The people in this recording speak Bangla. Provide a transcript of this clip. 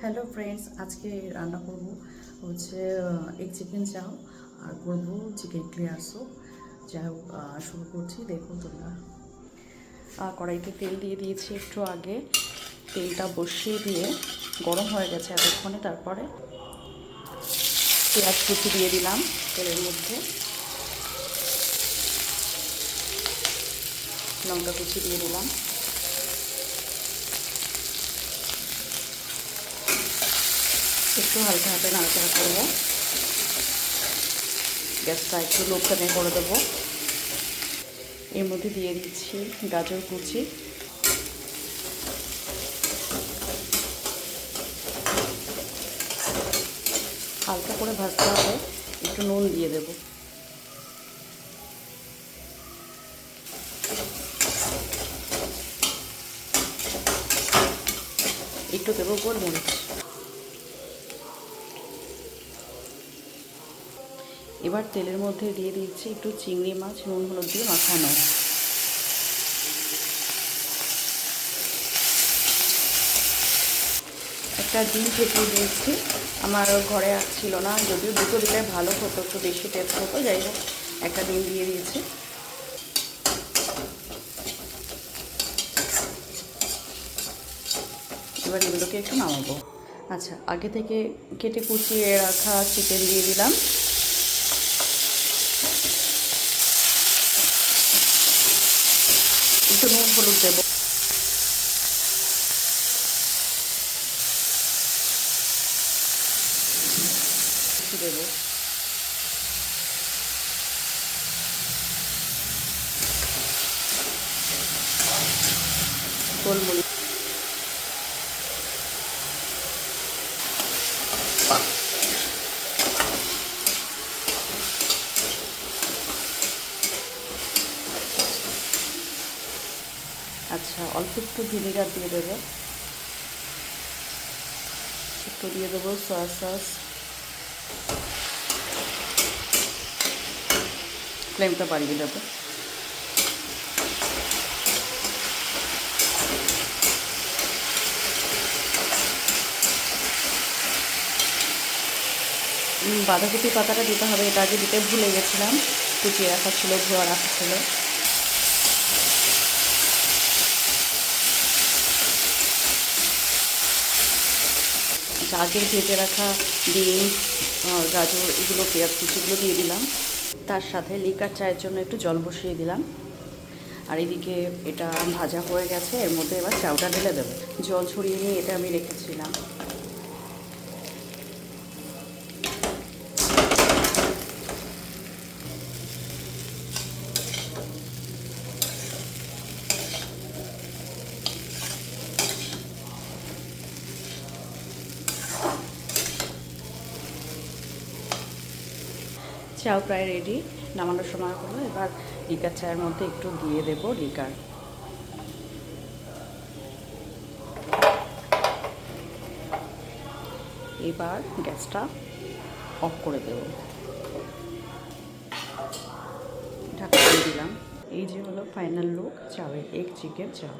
হ্যালো ফ্রেন্ডস, আজকে রান্না করব হচ্ছে এগ চিকেন চাও আর করব চিকেন ক্লিয়ার স্যুপ। যাই হোক, শুরু করছি, দেখুন তোমরা। কড়াইতে তেল দিয়ে দিয়েছি একটু আগে। তেলটা বসিয়ে দিয়ে গরম হয়ে গেছে এতক্ষণে। তারপরে পেঁয়াজ কুচি দিয়ে দিলাম তেলের মধ্যে, লঙ্কা কুচি দিয়ে দিলাম, একটু হালকা হাতে নাড়াচাড়া করবো। গ্যাসটা একটু লো ফ্লেমে করে দেবো। এর মধ্যে দিয়ে দিচ্ছি গাজর কুচি, হালকা করে ভাজতে হবে। একটু নুন দিয়ে দেব, একটু দেবো গোলমরিচ। এবার তেলের মধ্যে দিয়ে দিচ্ছি একটু চিংড়ি মাছ নুন হলুদ দিয়ে মাখানো। একটা ডিম ফেটিয়ে দিয়েছি, আমার ঘরে ছিল না, যদিও দুটো দিলে ভালো হতো, একটু বেশি টেস্ট হতো। যাই হোক, একটা ডিম দিয়ে দিয়েছি। এবার এগুলোকে একটু নামাবো। আচ্ছা, আগে থেকে কেটে কুচিয়ে রাখা চিকেন দিয়ে দিলাম। একটু নুন হলুদ দেবো, দেবো গোলমরিচ। আচ্ছা, অল্প একটু ভিনেগার দিয়ে দেবো, একটু দিয়ে দেবো সয়া সস। ফ্লেমটা বাড়িয়ে দেবো। বাঁধাকপি পাতাটা দিতে হবে, এটা আগে দিতে ভুলে গেছিলাম। কুচিয়ে রাখা ছিল, ধোয়া রাখা ছিল। আচ্ছা, আগের ভেজে রাখা ডিম, গাজর, এগুলো পেঁয়াজ কুচিগুলো দিয়ে দিলাম। তার সাথে লিকার চায়ের জন্য একটু জল বসিয়ে দিলাম। আর এদিকে এটা ভাজা হয়ে গেছে, এর মধ্যে এবার চাউটা ঢেলে দেবো। জল ছড়িয়ে নিয়ে এটা আমি রেখেছিলাম। চাও প্রায় রেডি, নামানোর সময় হলো। এবার লিকার চায়ের মধ্যে একটু দিয়ে দেবো লিকার। এবার গ্যাসটা অফ করে দেব, ঢাকা দিয়ে দিলাম। এই যে হলো ফাইনাল লুক চাউয়ের এগ চিকেন চাও।